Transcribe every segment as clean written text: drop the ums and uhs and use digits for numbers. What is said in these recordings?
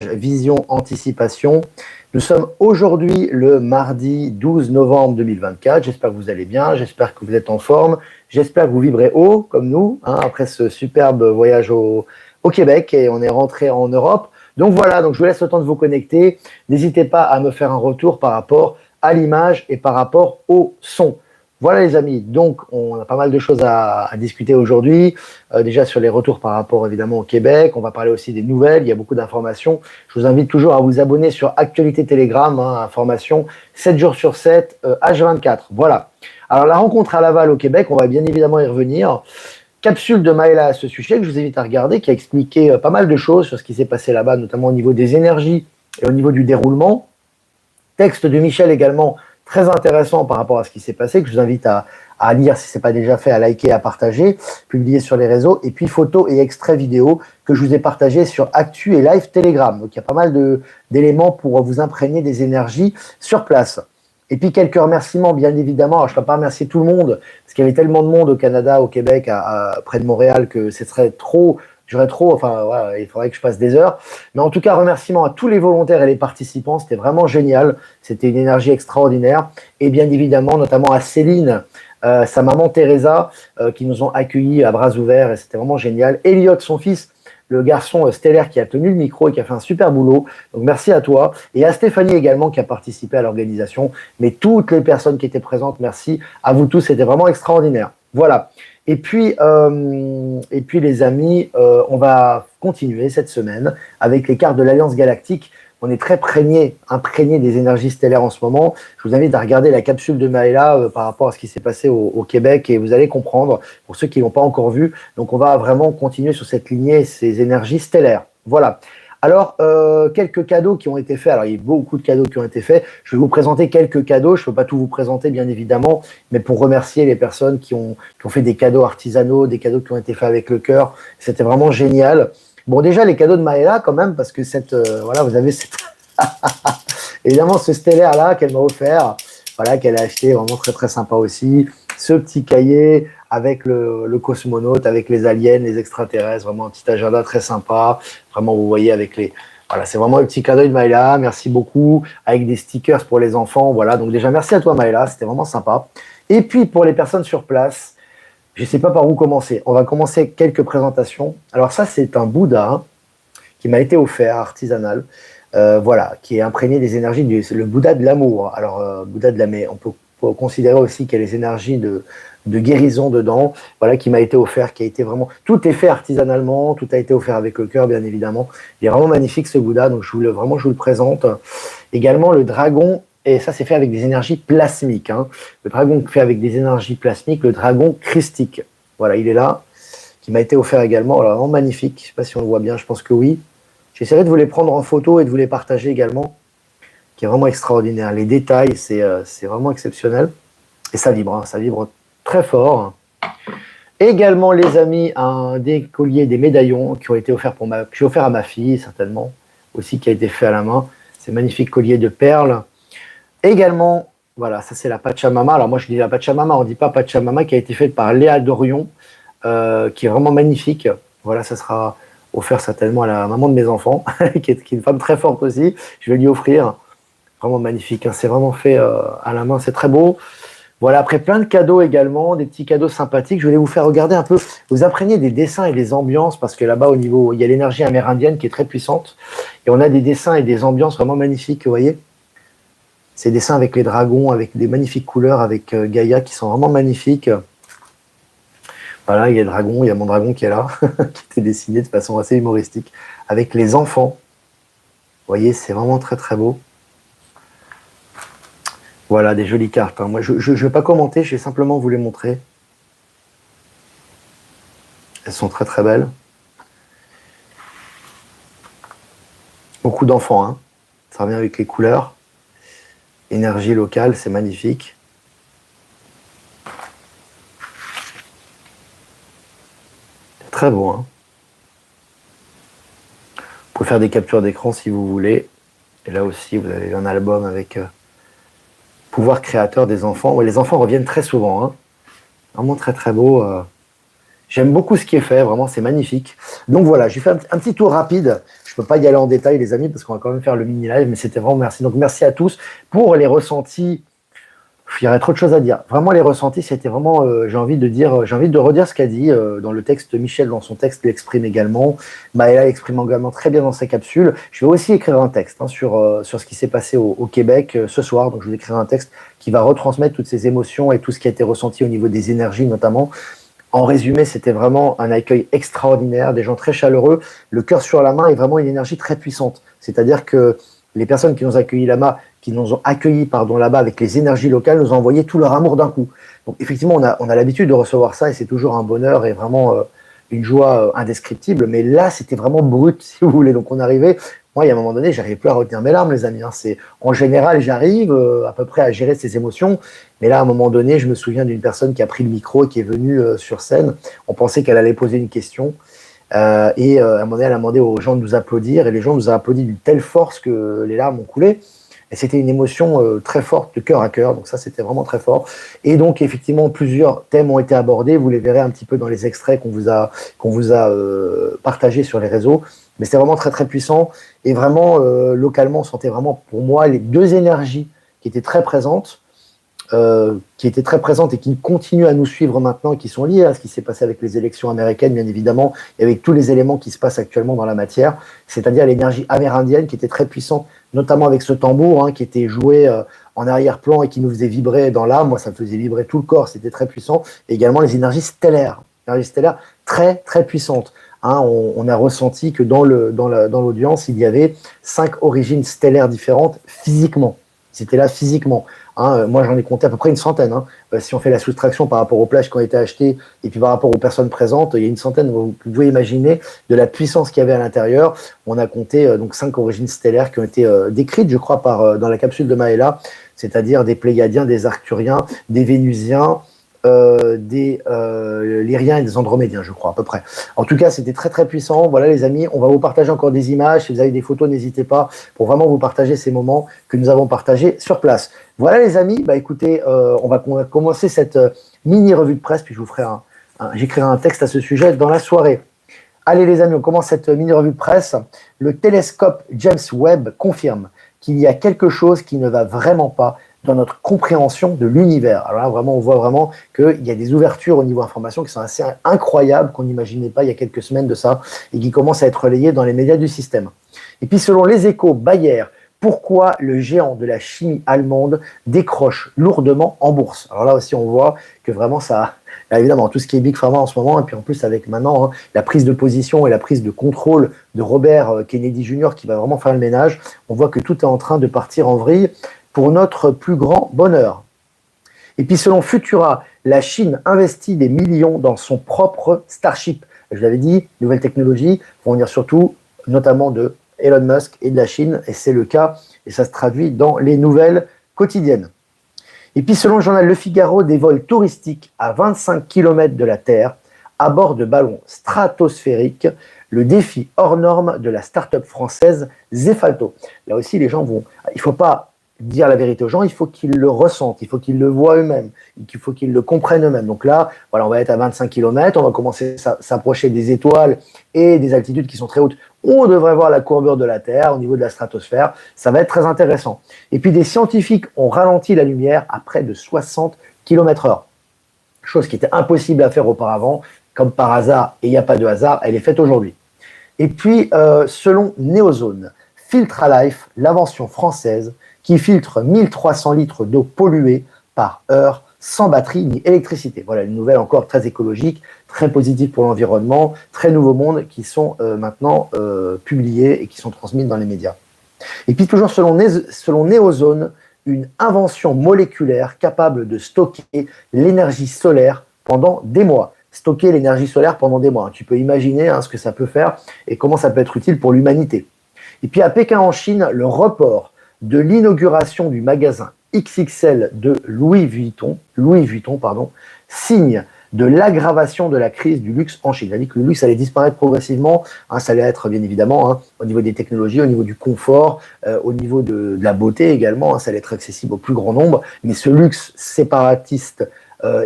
Vision Anticipation. Nous sommes aujourd'hui le mardi 12 novembre 2024. J'espère que vous allez bien, j'espère que vous êtes en forme, j'espère que vous vibrez haut comme nous, après ce superbe voyage au Québec et on est rentré en Europe. Donc voilà, donc je vous laisse le temps de vous connecter. N'hésitez pas à me faire un retour par rapport à l'image et par rapport au son. Voilà les amis, donc on a pas mal de choses à discuter aujourd'hui, déjà sur les retours par rapport évidemment au Québec, on va parler aussi des nouvelles, il y a beaucoup d'informations. Je vous invite toujours à vous abonner sur Actualité Telegram, information 7 jours sur 7, H24, voilà. Alors la rencontre à Laval au Québec, on va bien évidemment y revenir. Capsule de Maëla à ce sujet que je vous invite à regarder, qui a expliqué pas mal de choses sur ce qui s'est passé là-bas, notamment au niveau des énergies et au niveau du déroulement. Texte de Michel également, très intéressant par rapport à ce qui s'est passé, que je vous invite à lire si ce n'est pas déjà fait, à liker, à partager, publier sur les réseaux, et puis photos et extraits vidéo que je vous ai partagés sur Actu et Live Telegram. Donc il y a pas mal d'éléments pour vous imprégner des énergies sur place. Et puis quelques remerciements, bien évidemment. Alors je ne peux pas remercier tout le monde, parce qu'il y avait tellement de monde au Canada, au Québec, près de Montréal, que ce serait trop... J'aurais trop, enfin voilà, il faudrait que je passe des heures. Mais en tout cas, remerciements à tous les volontaires et les participants. C'était vraiment génial. C'était une énergie extraordinaire. Et bien évidemment, notamment à Céline, sa maman Teresa, qui nous ont accueillis à bras ouverts. Et c'était vraiment génial. Elliot, son fils, le garçon stellaire qui a tenu le micro et qui a fait un super boulot. Donc merci à toi. Et à Stéphanie également qui a participé à l'organisation. Mais toutes les personnes qui étaient présentes, merci à vous tous. C'était vraiment extraordinaire. Voilà. Et puis les amis, on va continuer cette semaine avec les cartes de l'Alliance Galactique. On est très imprégné des énergies stellaires en ce moment. Je vous invite à regarder la capsule de Maëla par rapport à ce qui s'est passé au Québec et vous allez comprendre, pour ceux qui ne l'ont pas encore vu. Donc on va vraiment continuer sur cette lignée, ces énergies stellaires. Voilà. Alors, quelques cadeaux qui ont été faits. Alors, il y a beaucoup de cadeaux qui ont été faits. Je vais vous présenter quelques cadeaux. Je ne peux pas tout vous présenter, bien évidemment, mais pour remercier les personnes qui ont fait des cadeaux artisanaux, des cadeaux qui ont été faits avec le cœur. C'était vraiment génial. Bon, déjà, les cadeaux de Maëla, quand même, parce que voilà, vous avez évidemment ce stellaire-là qu'elle m'a offert, voilà, qu'elle a acheté, vraiment très, très sympa aussi. Ce petit cahier avec le cosmonaute, avec les aliens, les extraterrestres, vraiment un petit agenda très sympa. Vraiment, vous voyez avec les... Voilà, c'est vraiment le petit cadeau de Maëla. Merci beaucoup. Avec des stickers pour les enfants. Voilà, donc déjà, merci à toi Maëla. C'était vraiment sympa. Et puis, pour les personnes sur place, je ne sais pas par où commencer. On va commencer avec quelques présentations. Alors ça, c'est un Bouddha qui m'a été offert, artisanal. Voilà, qui est imprégné des énergies c'est le Bouddha de l'amour. Alors, Bouddha de l'amour, on peut considérer aussi qu'il y a les énergies de guérison dedans, voilà, qui m'a été offert, qui a été vraiment... Tout est fait artisanalement, tout a été offert avec le cœur, bien évidemment. Il est vraiment magnifique, ce Bouddha, donc je vous le présente. Également, le dragon, et ça, c'est fait avec des énergies plasmiques. Le dragon fait avec des énergies plasmiques, le dragon christique. Voilà, il est là, qui m'a été offert également. Alors, vraiment magnifique, je ne sais pas si on le voit bien, je pense que oui. J'essaierai de vous les prendre en photo et de vous les partager également, qui est vraiment extraordinaire. Les détails, c'est vraiment exceptionnel. Et ça vibre très fort. Également, les amis, des colliers, des médaillons qui ont été offerts que j'ai offert à ma fille, certainement, aussi qui a été fait à la main. Ces magnifiques colliers de perles. Également, voilà, ça c'est la Pachamama. Alors moi, je dis la Pachamama, on ne dit pas Pachamama, qui a été faite par Léa Dorion, qui est vraiment magnifique. Voilà, ça sera offert certainement à la maman de mes enfants, qui est une femme très forte aussi. Je vais lui offrir. Vraiment magnifique. C'est vraiment fait à la main, c'est très beau. Voilà, après plein de cadeaux également, des petits cadeaux sympathiques. Je voulais vous faire regarder un peu, vous imprégner des dessins et des ambiances, parce que là-bas, au niveau, il y a l'énergie amérindienne qui est très puissante, et on a des dessins et des ambiances vraiment magnifiques, vous voyez. Ces dessins avec les dragons, avec des magnifiques couleurs, avec Gaïa, qui sont vraiment magnifiques. Voilà, il y a le dragon, il y a mon dragon qui est là, qui était dessiné de façon assez humoristique, avec les enfants. Vous voyez, c'est vraiment très très beau. Voilà, des jolies cartes. Moi, je ne vais pas commenter, je vais simplement vous les montrer. Elles sont très très belles. Beaucoup d'enfants, ça revient avec les couleurs. Énergie locale, c'est magnifique. C'est très beau. Vous pouvez faire des captures d'écran si vous voulez. Et là aussi, vous avez un album avec... pouvoir créateur des enfants. Ouais, les enfants reviennent très souvent. Vraiment très très beau. J'aime beaucoup ce qui est fait, vraiment c'est magnifique. Donc voilà, j'ai fait un petit tour rapide. Je peux pas y aller en détail, les amis, parce qu'on va quand même faire le mini-live, mais c'était vraiment merci. Donc, merci à tous pour les ressentis. Il y aurait trop de choses à dire. Vraiment, les ressentis, c'était vraiment, j'ai envie de redire ce qu'a dit dans le texte. Michel, dans son texte, l'exprime également. Maëla l'exprime également très bien dans sa capsule. Je vais aussi écrire un texte sur ce qui s'est passé au Québec ce soir. Donc, je vais écrire un texte qui va retransmettre toutes ces émotions et tout ce qui a été ressenti au niveau des énergies, notamment. En résumé, c'était vraiment un accueil extraordinaire, des gens très chaleureux. Le cœur sur la main est vraiment une énergie très puissante. C'est-à-dire que les personnes qui nous ont accueillis là-bas avec les énergies locales nous ont envoyé tout leur amour d'un coup. Donc effectivement, on a l'habitude de recevoir ça et c'est toujours un bonheur et vraiment une joie indescriptible. Mais là, c'était vraiment brut, si vous voulez. Donc on arrivait, moi, il y a un moment donné, j'arrivais plus à retenir mes larmes, les amis. En général, j'arrive à peu près à gérer ces émotions. Mais là, à un moment donné, je me souviens d'une personne qui a pris le micro et qui est venue sur scène. On pensait qu'elle allait poser une question. À un moment donné, elle a demandé aux gens de nous applaudir et les gens nous ont applaudi d'une telle force que les larmes ont coulé. Et c'était une émotion très forte, de cœur à cœur. Donc ça, c'était vraiment très fort. Et donc, effectivement, plusieurs thèmes ont été abordés. Vous les verrez un petit peu dans les extraits qu'on vous a partagés sur les réseaux. Mais c'était vraiment très, très puissant. Et vraiment, localement, on sentait vraiment, pour moi, les deux énergies qui étaient très présentes. Et qui continuent à nous suivre maintenant, qui sont liées à ce qui s'est passé avec les élections américaines, bien évidemment, et avec tous les éléments qui se passent actuellement dans la matière, c'est-à-dire l'énergie amérindienne qui était très puissante, notamment avec ce tambour qui était joué en arrière-plan et qui nous faisait vibrer dans l'âme. Moi, ça me faisait vibrer tout le corps, c'était très puissant. Et également les énergies stellaires très, très puissantes. On a ressenti que dans l'audience, il y avait 5 origines stellaires différentes physiquement. C'était là physiquement. Moi, j'en ai compté à peu près une centaine. Si on fait la soustraction par rapport aux plages qui ont été achetées et puis par rapport aux personnes présentes, il y a une centaine. Vous pouvez imaginer de la puissance qu'il y avait à l'intérieur. On a compté donc 5 origines stellaires qui ont été décrites, je crois, dans la capsule de Maëla, c'est-à-dire des Pléiadiens, des Arcturiens, des Vénusiens, des Lyriens et des Andromédiens, je crois, à peu près. En tout cas, c'était très, très puissant. Voilà, les amis, on va vous partager encore des images. Si vous avez des photos, n'hésitez pas pour vraiment vous partager ces moments que nous avons partagés sur place. Voilà, les amis, écoutez, on va commencer cette mini-revue de presse, puis je vous ferai j'écrirai un texte à ce sujet dans la soirée. Allez, les amis, on commence cette mini-revue de presse. Le télescope James Webb confirme qu'il y a quelque chose qui ne va vraiment pas dans notre compréhension de l'univers. Alors là, vraiment, on voit vraiment qu'il y a des ouvertures au niveau information qui sont assez incroyables, qu'on n'imaginait pas il y a quelques semaines de ça, et qui commencent à être relayées dans les médias du système. Et puis, selon les Échos, Bayer, pourquoi le géant de la chimie allemande décroche lourdement en bourse? Alors là aussi, on voit que vraiment ça... Là, évidemment, tout ce qui est Big Pharma en ce moment, et puis en plus avec maintenant la prise de position et la prise de contrôle de Robert Kennedy Jr. qui va vraiment faire le ménage, on voit que tout est en train de partir en vrille pour notre plus grand bonheur. Et puis selon Futura, la Chine investit des millions dans son propre Starship. Je l'avais dit, nouvelles technologies vont venir surtout, notamment de Elon Musk et de la Chine, et c'est le cas, et ça se traduit dans les nouvelles quotidiennes. Et puis selon le journal Le Figaro, des vols touristiques à 25 km de la Terre, à bord de ballons stratosphériques, le défi hors norme de la start-up française Zefalto. Là aussi, les gens vont... Il ne faut pas dire la vérité aux gens, il faut qu'ils le ressentent, il faut qu'ils le voient eux-mêmes, il faut qu'ils le comprennent eux-mêmes. Donc là, voilà, on va être à 25 km, on va commencer à s'approcher des étoiles et des altitudes qui sont très hautes. On devrait voir la courbure de la Terre au niveau de la stratosphère, ça va être très intéressant. Et puis des scientifiques ont ralenti la lumière à près de 60 km/h, chose qui était impossible à faire auparavant, comme par hasard, et il n'y a pas de hasard, elle est faite aujourd'hui. Et puis, selon Neozone, Filtralife, l'invention française, qui filtre 1300 litres d'eau polluée par heure sans batterie ni électricité. Voilà une nouvelle encore très écologique, très positive pour l'environnement, très nouveau monde qui sont maintenant publiées et qui sont transmises dans les médias. Et puis toujours selon Neozone, une invention moléculaire capable de stocker l'énergie solaire pendant des mois. Stocker l'énergie solaire pendant des mois. Tu peux imaginer ce que ça peut faire et comment ça peut être utile pour l'humanité. Et puis à Pékin en Chine, le report de l'inauguration du magasin XXL de Louis Vuitton, signe de l'aggravation de la crise du luxe en Chine. Il a dit que le luxe allait disparaître progressivement, ça allait être bien évidemment au niveau des technologies, au niveau du confort, au niveau de la beauté également, ça allait être accessible au plus grand nombre, mais ce luxe séparatiste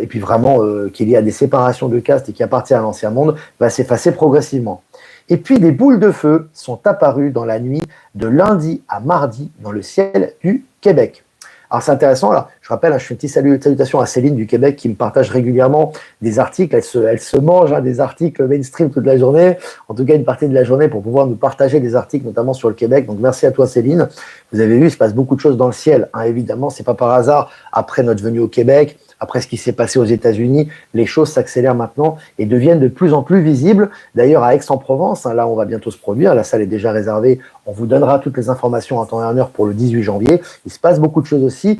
et puis vraiment qui est lié à des séparations de castes et qui appartient à l'ancien monde, va s'effacer progressivement. Et puis des boules de feu sont apparues dans la nuit de lundi à mardi dans le ciel du Québec. Alors c'est intéressant, là, je rappelle, je fais une petite salutation à Céline du Québec qui me partage régulièrement des articles, elle se mange des articles mainstream toute la journée, en tout cas une partie de la journée pour pouvoir nous partager des articles notamment sur le Québec, donc merci à toi Céline. Vous avez vu, il se passe beaucoup de choses dans le ciel, évidemment, c'est pas par hasard, après notre venue au Québec, après ce qui s'est passé aux États-Unis, les choses s'accélèrent maintenant et deviennent de plus en plus visibles. D'ailleurs, à Aix-en-Provence, là, on va bientôt se produire. La salle est déjà réservée. On vous donnera toutes les informations en temps et en heure pour le 18 janvier. Il se passe beaucoup de choses aussi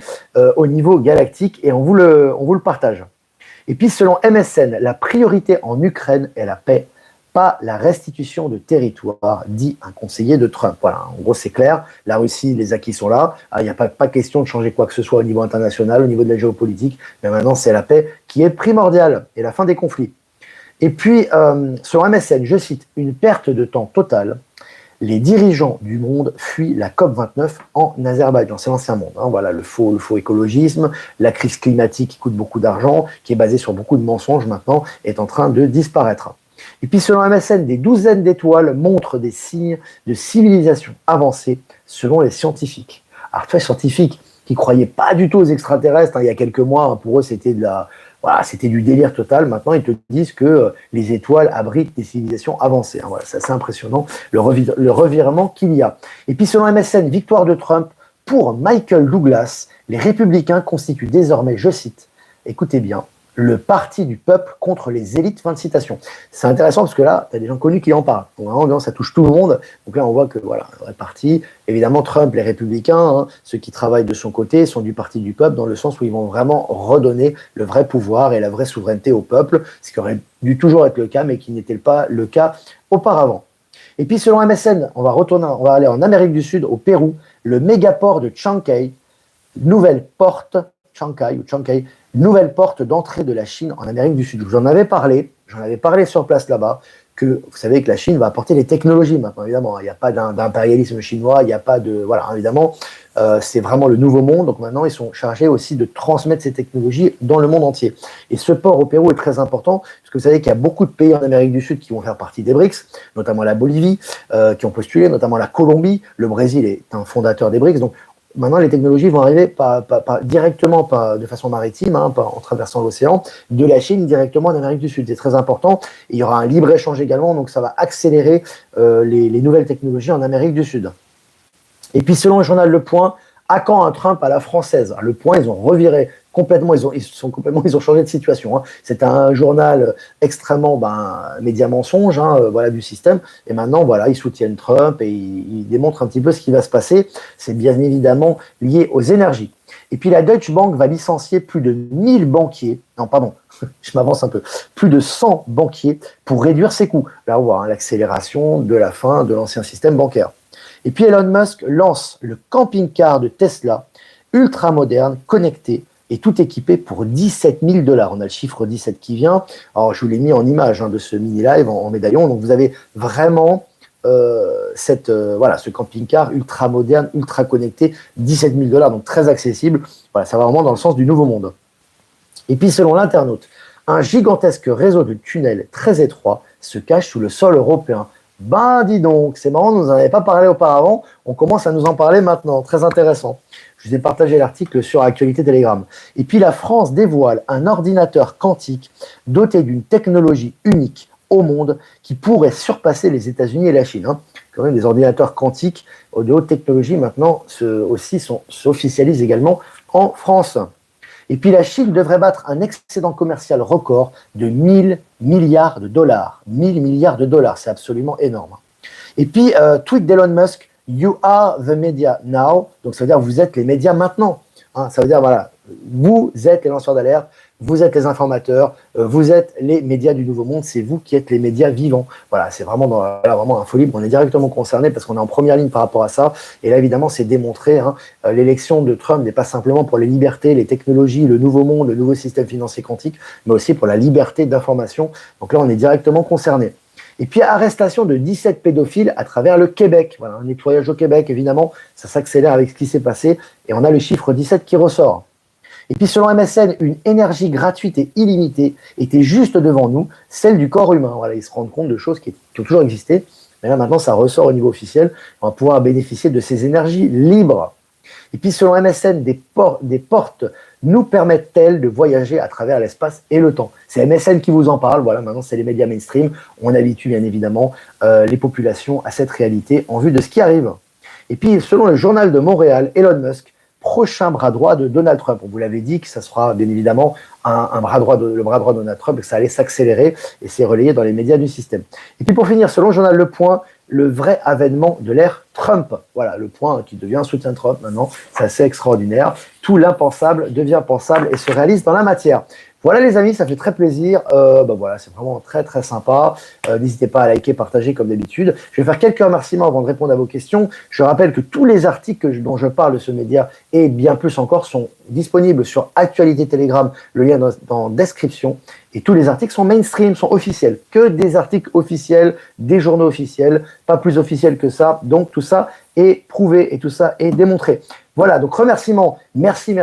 au niveau galactique et on vous le partage. Et puis, selon MSN, la priorité en Ukraine est la paix, pas la restitution de territoire, dit un conseiller de Trump. Voilà, en gros, c'est clair. La Russie, les acquis sont là. Il n'y a pas question de changer quoi que ce soit au niveau international, au niveau de la géopolitique. Mais maintenant, c'est la paix qui est primordiale et la fin des conflits. Et puis, sur MSN, je cite, une perte de temps totale. Les dirigeants du monde fuient la COP29 en Azerbaïdjan. C'est l'ancien monde. Voilà, le faux écologisme, la crise climatique qui coûte beaucoup d'argent, qui est basée sur beaucoup de mensonges maintenant, est en train de disparaître. Et puis, selon MSN, des douzaines d'étoiles montrent des signes de civilisation avancée selon les scientifiques. Alors, les scientifiques qui ne croyaient pas du tout aux extraterrestres, il y a quelques mois, pour eux, c'était c'était du délire total. Maintenant, ils te disent que les étoiles abritent des civilisations avancées. Voilà, c'est assez impressionnant, le revirement qu'il y a. Et puis, selon MSN, victoire de Trump pour Michael Douglas, les républicains constituent désormais, je cite, écoutez bien, le parti du peuple contre les élites, fin de citation. C'est intéressant parce que là, tu as des gens connus qui en parlent. Donc vraiment, ça touche tout le monde. Donc là, on voit que voilà, le vrai parti, évidemment, Trump, les républicains, ceux qui travaillent de son côté, sont du parti du peuple dans le sens où ils vont vraiment redonner le vrai pouvoir et la vraie souveraineté au peuple, ce qui aurait dû toujours être le cas, mais qui n'était pas le cas auparavant. Et puis, selon MSN, on va aller en Amérique du Sud, au Pérou, le mégaport de Chancay, nouvelle porte, Chancay, nouvelle porte d'entrée de la Chine en Amérique du Sud. J'en avais parlé sur place là-bas, que vous savez que la Chine va apporter les technologies maintenant, évidemment. Il n'y a pas d'impérialisme chinois, il n'y a pas de... Voilà, évidemment, c'est vraiment le nouveau monde. Donc maintenant, ils sont chargés aussi de transmettre ces technologies dans le monde entier. Et ce port au Pérou est très important, parce que vous savez qu'il y a beaucoup de pays en Amérique du Sud qui vont faire partie des BRICS, notamment la Bolivie, qui ont postulé, notamment la Colombie. Le Brésil est un fondateur des BRICS. Donc, maintenant, les technologies vont arriver pas directement, pas de façon maritime, pas en traversant l'océan, de la Chine directement en Amérique du Sud. C'est très important. Et il y aura un libre-échange également, donc ça va accélérer les nouvelles technologies en Amérique du Sud. Et puis, selon le journal Le Point, à quand un Trump à la française? Le Point, ils ont reviré complètement, ils ont changé de situation. C'est un journal extrêmement média mensonge, voilà, du système. Et maintenant, voilà, ils soutiennent Trump et ils démontrent un petit peu ce qui va se passer. C'est bien évidemment lié aux énergies. Et puis la Deutsche Bank va licencier plus de 1000 banquiers. Non, pardon, je m'avance un peu. Plus de 100 banquiers pour réduire ses coûts. Là, on voit l'accélération de la fin de l'ancien système bancaire. Et puis Elon Musk lance le camping-car de Tesla, ultra moderne, connecté et tout équipé pour 17 000 $. On a le chiffre 17 qui vient. Alors, je vous l'ai mis en image de ce mini-live en médaillon. Donc, vous avez vraiment ce camping-car ultra moderne, ultra connecté, 17 000 $, donc très accessible. Voilà, ça va vraiment dans le sens du nouveau monde. Et puis, selon l'internaute, un gigantesque réseau de tunnels très étroits se cache sous le sol européen. Dis donc, c'est marrant, nous n'en avait pas parlé auparavant, on commence à nous en parler maintenant, très intéressant. Je vous ai partagé l'article sur Actualité Telegram. Et puis la France dévoile un ordinateur quantique doté d'une technologie unique au monde qui pourrait surpasser les États-Unis et la Chine. Quand même, des ordinateurs quantiques de haute technologie maintenant s'officialisent également en France. Et puis la Chine devrait battre un excédent commercial record de 1000 milliards de dollars. 1000 milliards de dollars, c'est absolument énorme. Et puis, tweet d'Elon Musk, You are the media now. Donc ça veut dire vous êtes les médias maintenant. Ça veut dire, voilà, vous êtes les lanceurs d'alerte, vous êtes les informateurs, vous êtes les médias du nouveau monde, c'est vous qui êtes les médias vivants. Voilà, c'est vraiment vraiment Info Libre, on est directement concerné parce qu'on est en première ligne par rapport à ça. Et là, évidemment, c'est démontré. L'élection de Trump n'est pas simplement pour les libertés, les technologies, le nouveau monde, le nouveau système financier quantique, mais aussi pour la liberté d'information. Donc là, on est directement concerné. Et puis, arrestation de 17 pédophiles à travers le Québec. Voilà, un nettoyage au Québec, évidemment, ça s'accélère avec ce qui s'est passé. Et on a le chiffre 17 qui ressort. Et puis selon MSN, une énergie gratuite et illimitée était juste devant nous, celle du corps humain. Voilà, ils se rendent compte de choses qui ont toujours existé, mais là maintenant ça ressort au niveau officiel. On va pouvoir bénéficier de ces énergies libres. Et puis selon MSN, des portes nous permettent-elles de voyager à travers l'espace et le temps? C'est MSN qui vous en parle. Voilà, maintenant c'est les médias mainstream. On habitue bien évidemment les populations à cette réalité en vue de ce qui arrive. Et puis selon le journal de Montréal, Elon Musk, prochain bras droit de Donald Trump. On vous l'avait dit que ça sera bien évidemment le bras droit de Donald Trump, que ça allait s'accélérer et c'est relayé dans les médias du système. Et puis pour finir, selon le journal Le Point, le vrai avènement de l'ère Trump. Voilà, le point qui devient un soutien de Trump maintenant, c'est assez extraordinaire. Tout l'impensable devient pensable et se réalise dans la matière. Voilà les amis, ça fait très plaisir. Voilà, c'est vraiment très très sympa. N'hésitez pas à liker, partager comme d'habitude. Je vais faire quelques remerciements avant de répondre à vos questions. Je rappelle que tous les articles dont je parle de ce média et bien plus encore sont disponibles sur Actualité Telegram, le lien dans description. Et tous les articles sont mainstream, sont officiels. Que des articles officiels, des journaux officiels, pas plus officiels que ça. Donc tout ça est prouvé et tout ça est démontré. Voilà, donc remerciements, merci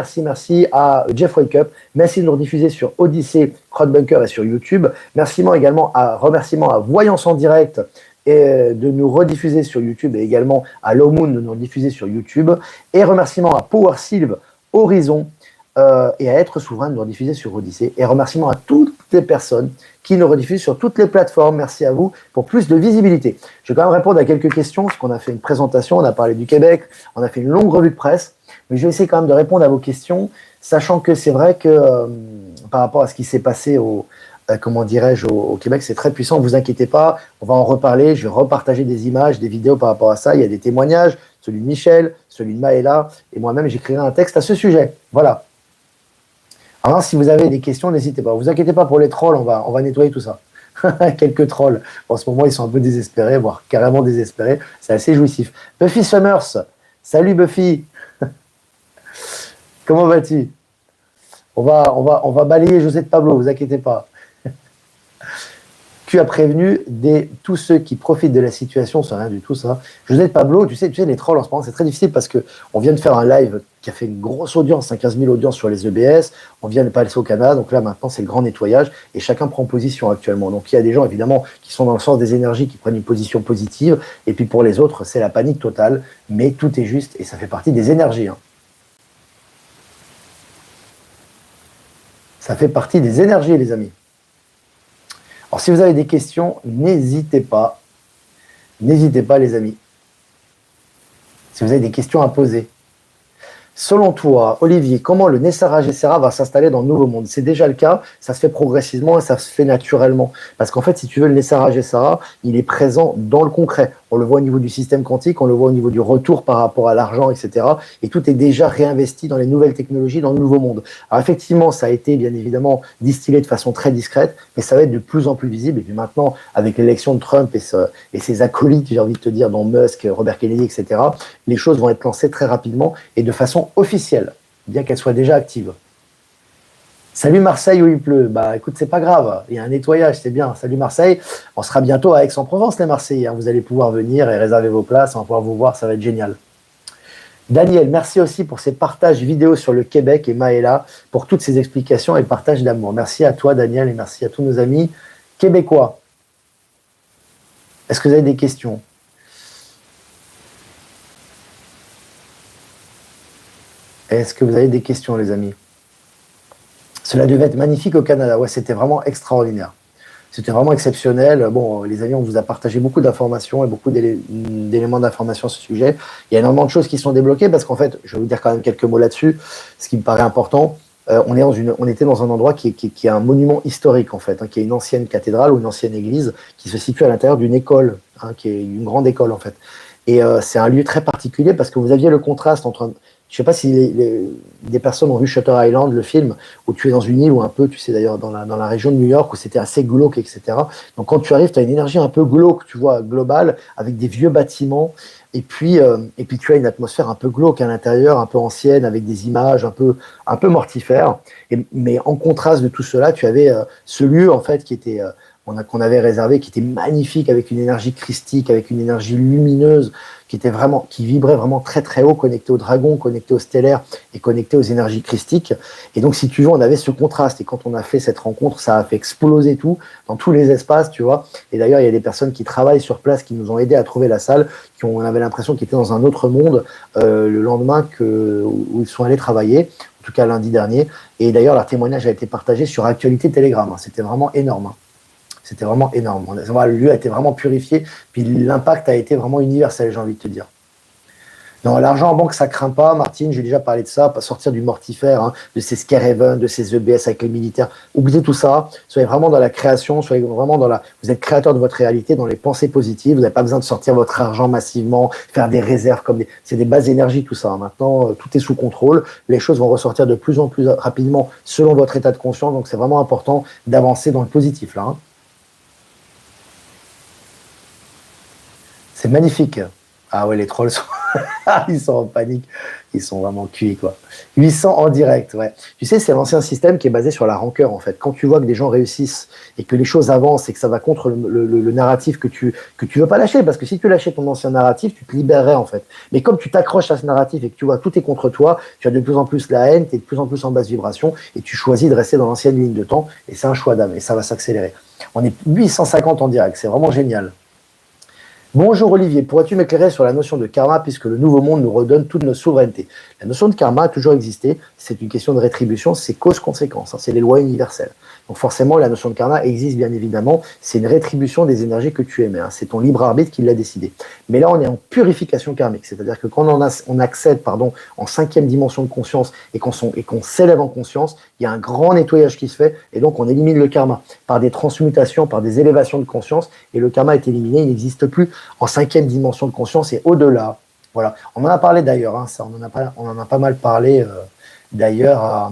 à Jeff Wake Up, merci de nous rediffuser sur Odyssée, Crowdbunker et sur YouTube. Remerciements à Voyance en direct et de nous rediffuser sur YouTube et également à Low Moon de nous rediffuser sur YouTube. Et remerciements à Power Sylve, Horizon et à Être Souverain de nous rediffuser sur Odyssée. Et remerciements à toutes les personnes qui nous rediffusent sur toutes les plateformes. Merci à vous pour plus de visibilité. Je vais quand même répondre à quelques questions, parce qu'on a fait une présentation, on a parlé du Québec, on a fait une longue revue de presse, mais je vais essayer quand même de répondre à vos questions, sachant que c'est vrai que par rapport à ce qui s'est passé au Québec, c'est très puissant, ne vous inquiétez pas, on va en reparler, je vais repartager des images, des vidéos par rapport à ça, il y a des témoignages, celui de Michel, celui de Maëla, et moi-même j'écrirai un texte à ce sujet. Voilà. Alors, si vous avez des questions, n'hésitez pas. Ne vous inquiétez pas pour les trolls, on va nettoyer tout ça. Quelques trolls. En ce moment, ils sont un peu désespérés, voire carrément désespérés. C'est assez jouissif. Buffy Summers. Salut Buffy. Comment vas-tu? On va balayer José de Pablo, ne vous inquiétez pas. Tu as prévenu tous ceux qui profitent de la situation, c'est rien du tout ça. José de Pablo, tu sais, les trolls en ce moment, c'est très difficile parce qu'on vient de faire un live qui a fait une grosse audience, 15 000 audiences sur les EBS, on vient de passer au Canada, donc là maintenant c'est le grand nettoyage et chacun prend position actuellement. Donc il y a des gens évidemment qui sont dans le sens des énergies, qui prennent une position positive, et puis pour les autres c'est la panique totale, mais tout est juste et ça fait partie des énergies. Hein. Ça fait partie des énergies les amis. Alors, si vous avez des questions, n'hésitez pas. N'hésitez pas, les amis. Si vous avez des questions à poser. Selon toi, Olivier, comment le Nessara Gessera va s'installer dans le Nouveau Monde? C'est déjà le cas, ça se fait progressivement et ça se fait naturellement. Parce qu'en fait, si tu veux, le Nessara Gessera, il est présent dans le concret. On le voit au niveau du système quantique, on le voit au niveau du retour par rapport à l'argent, etc. Et tout est déjà réinvesti dans les nouvelles technologies, dans le Nouveau Monde. Alors effectivement, ça a été bien évidemment distillé de façon très discrète, mais ça va être de plus en plus visible. Et puis maintenant, avec l'élection de Trump et ses acolytes, j'ai envie de te dire, dont Musk, Robert Kennedy, etc., les choses vont être lancées très rapidement et de façon officielle, bien qu'elle soit déjà active. Salut Marseille où il pleut. Bah écoute, c'est pas grave, il y a un nettoyage, c'est bien. Salut Marseille, on sera bientôt à Aix-en-Provence les Marseillais. Vous allez pouvoir venir et réserver vos places, on va pouvoir vous voir, ça va être génial. Daniel, merci aussi pour ces partages vidéo sur le Québec et Maëla pour toutes ces explications et partages d'amour. Merci à toi Daniel et merci à tous nos amis québécois. Est-ce que vous avez des questions? Est-ce que vous avez des questions, les amis? Cela devait être magnifique au Canada. Ouais, c'était vraiment extraordinaire. C'était vraiment exceptionnel. Bon, les amis, on vous a partagé beaucoup d'informations et beaucoup d'éléments d'information à ce sujet. Il y a énormément de choses qui sont débloquées parce qu'en fait, je vais vous dire quand même quelques mots là-dessus, ce qui me paraît important. On était dans un endroit qui est un monument historique, en fait, qui est une ancienne cathédrale ou une ancienne église qui se situe à l'intérieur d'une école, qui est une grande école, en fait. Et c'est un lieu très particulier parce que vous aviez le contraste entre... Je ne sais pas si des personnes ont vu Shutter Island, le film, où tu es dans une île ou un peu, tu sais d'ailleurs, dans la région de New York, où c'était assez glauque, etc. Donc quand tu arrives, tu as une énergie un peu glauque, tu vois, globale, avec des vieux bâtiments, et puis tu as une atmosphère un peu glauque à l'intérieur, un peu ancienne, avec des images un peu mortifères. Mais en contraste de tout cela, tu avais ce lieu, en fait, qu'on avait réservé, qui était magnifique, avec une énergie christique, avec une énergie lumineuse, qui vibrait vraiment très très haut, connecté au dragon, connecté au stellaire et connecté aux énergies christiques. Et donc, si tu veux, on avait ce contraste. Et quand on a fait cette rencontre, ça a fait exploser tout dans tous les espaces, tu vois. Et d'ailleurs, il y a des personnes qui travaillent sur place, qui nous ont aidés à trouver la salle, on avait l'impression qu'ils étaient dans un autre monde le lendemain où ils sont allés travailler, en tout cas lundi dernier. Et d'ailleurs, leur témoignage a été partagé sur Actualité Telegram. C'était vraiment énorme. C'était vraiment énorme. Le lieu a été vraiment purifié, puis l'impact a été vraiment universel, j'ai envie de te dire. Non, l'argent en banque, ça craint pas, Martine, j'ai déjà parlé de ça, pas sortir du mortifère, hein, de ces scare haven, de ces EBS avec les militaires. Oubliez tout ça, soyez vraiment dans la création, soyez vraiment vous êtes créateur de votre réalité, dans les pensées positives, vous n'avez pas besoin de sortir votre argent massivement, faire des réserves c'est des bases énergie, tout ça. Hein. Maintenant, tout est sous contrôle, les choses vont ressortir de plus en plus rapidement selon votre état de conscience, donc c'est vraiment important d'avancer dans le positif, là. Hein. C'est magnifique. Ah ouais, les trolls sont... ils sont en panique. Ils sont vraiment cuits, quoi. 800 en direct, ouais. Tu sais, c'est l'ancien système qui est basé sur la rancœur, en fait. Quand tu vois que des gens réussissent et que les choses avancent et que ça va contre le narratif que tu veux pas lâcher, parce que si tu lâchais ton ancien narratif, tu te libérerais, en fait. Mais comme tu t'accroches à ce narratif et que tu vois tout est contre toi, tu as de plus en plus la haine, tu es de plus en plus en basse vibration et tu choisis de rester dans l'ancienne ligne de temps et c'est un choix d'âme et ça va s'accélérer. On est 850 en direct, c'est vraiment génial. Bonjour Olivier, pourrais-tu m'éclairer sur la notion de karma puisque le nouveau monde nous redonne toute notre souveraineté? La notion de karma a toujours existé, c'est une question de rétribution, c'est cause-conséquence, hein, c'est les lois universelles. Donc forcément, la notion de karma existe bien évidemment, c'est une rétribution des énergies que tu émets, hein, c'est ton libre arbitre qui l'a décidé. Mais là, on est en purification karmique, c'est-à-dire que quand on accède en 5e dimension de conscience et qu'on s'élève en conscience, il y a un grand nettoyage qui se fait et donc on élimine le karma par des transmutations, par des élévations de conscience et le karma est éliminé, il n'existe plus en 5e dimension de conscience et au-delà. Voilà, on en a parlé d'ailleurs, hein, ça, on en a pas mal parlé d'ailleurs,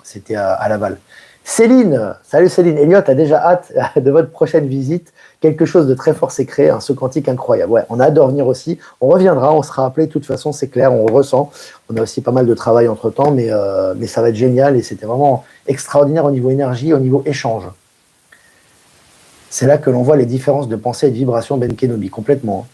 c'était à Laval. Céline, salut Céline, Elliot a déjà hâte de votre prochaine visite, quelque chose de très fort s'est créé, un saut quantique incroyable. Ouais, on a hâte de revenir aussi, on reviendra, on sera appelé, de toute façon c'est clair, on ressent, on a aussi pas mal de travail entre temps, mais ça va être génial et c'était vraiment extraordinaire au niveau énergie, au niveau échange. C'est là que l'on voit les différences de pensée et de vibration Ben Kenobi, complètement.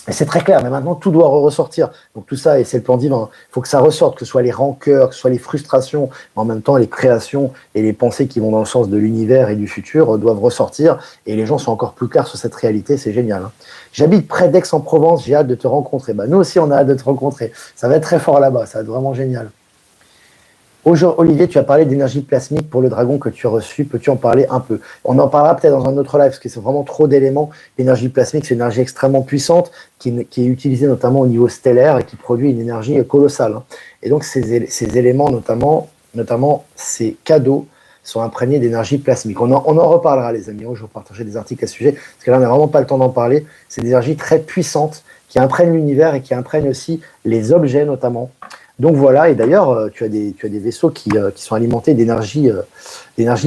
Et c'est très clair, mais maintenant tout doit ressortir. Donc tout ça, et c'est le plan divin, il faut que ça ressorte, que ce soit les rancœurs, que ce soit les frustrations, mais en même temps les créations et les pensées qui vont dans le sens de l'univers et du futur doivent ressortir, et les gens sont encore plus clairs sur cette réalité, c'est génial. Hein. J'habite près d'Aix-en-Provence, j'ai hâte de te rencontrer. Bah, nous aussi on a hâte de te rencontrer, ça va être très fort là-bas, ça va être vraiment génial. Olivier, tu as parlé d'énergie plasmique pour le dragon que tu as reçu. Peux-tu en parler un peu? On en parlera peut-être dans un autre live parce que c'est vraiment trop d'éléments. L'énergie plasmique, c'est une énergie extrêmement puissante qui est utilisée notamment au niveau stellaire et qui produit une énergie colossale. Et donc, ces éléments, notamment ces cadeaux, sont imprégnés d'énergie plasmique. On en reparlera, les amis. Je vais partager des articles à ce sujet parce que là, on n'a vraiment pas le temps d'en parler. C'est des énergies très puissantes qui imprègnent l'univers et qui imprègnent aussi les objets, notamment. Donc voilà, et d'ailleurs, tu as des vaisseaux qui sont alimentés d'énergie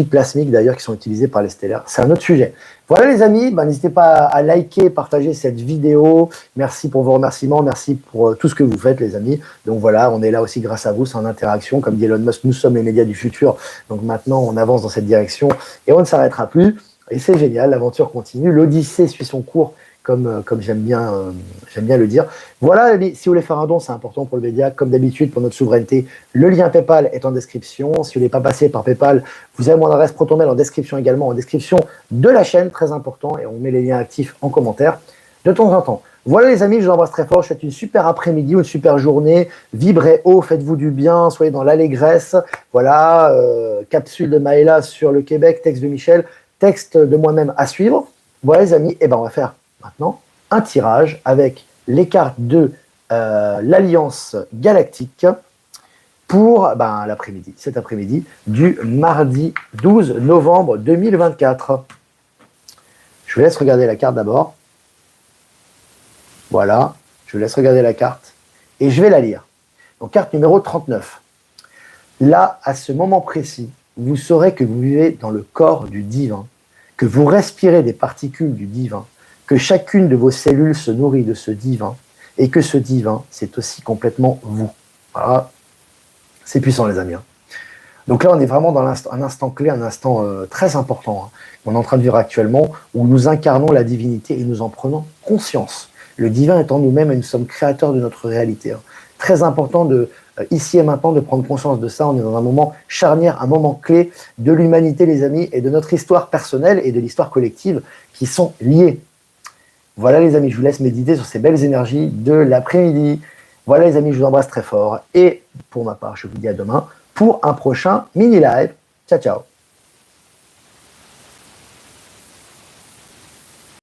plasmique, d'ailleurs, qui sont utilisés par les stellaires. C'est un autre sujet. Voilà les amis, n'hésitez pas à liker, partager cette vidéo. Merci pour vos remerciements, merci pour tout ce que vous faites les amis. Donc voilà, on est là aussi grâce à vous, c'est en interaction. Comme dit Elon Musk, nous sommes les médias du futur. Donc maintenant, on avance dans cette direction et on ne s'arrêtera plus. Et c'est génial, l'aventure continue. L'Odyssée suit son cours. Comme j'aime bien le dire. Voilà, si vous voulez faire un don, c'est important pour le média. Comme d'habitude, pour notre souveraineté, le lien PayPal est en description. Si vous n'êtes pas passé par PayPal, vous avez mon adresse ProtonMail en description également, en description de la chaîne, très important. Et on met les liens actifs en commentaire de temps en temps. Voilà les amis, je vous embrasse très fort. Je vous souhaite une super après-midi ou une super journée. Vibrez haut, faites-vous du bien, soyez dans l'allégresse. Voilà, capsule de Maëla sur le Québec, texte de Michel, texte de moi-même à suivre. Voilà les amis, et on va faire maintenant un tirage avec les cartes de l'Alliance Galactique pour l'après-midi, cet après-midi du mardi 12 novembre 2024. Je vous laisse regarder la carte d'abord. Voilà, je vous laisse regarder la carte et je vais la lire. Donc carte numéro 39. Là, à ce moment précis, vous saurez que vous vivez dans le corps du divin, que vous respirez des particules du divin, que chacune de vos cellules se nourrit de ce divin et que ce divin, c'est aussi complètement vous. Voilà. C'est puissant, les amis. Donc là, on est vraiment dans un instant clé, un instant très important qu'on est en train de vivre actuellement, où nous incarnons la divinité et nous en prenons conscience. Le divin est en nous-mêmes et nous sommes créateurs de notre réalité. Très important ici et maintenant, de prendre conscience de ça. On est dans un moment charnière, un moment clé de l'humanité, les amis, et de notre histoire personnelle et de l'histoire collective qui sont liées. Voilà, les amis, je vous laisse méditer sur ces belles énergies de l'après-midi. Voilà, les amis, je vous embrasse très fort. Et pour ma part, je vous dis à demain pour un prochain mini-live. Ciao, ciao.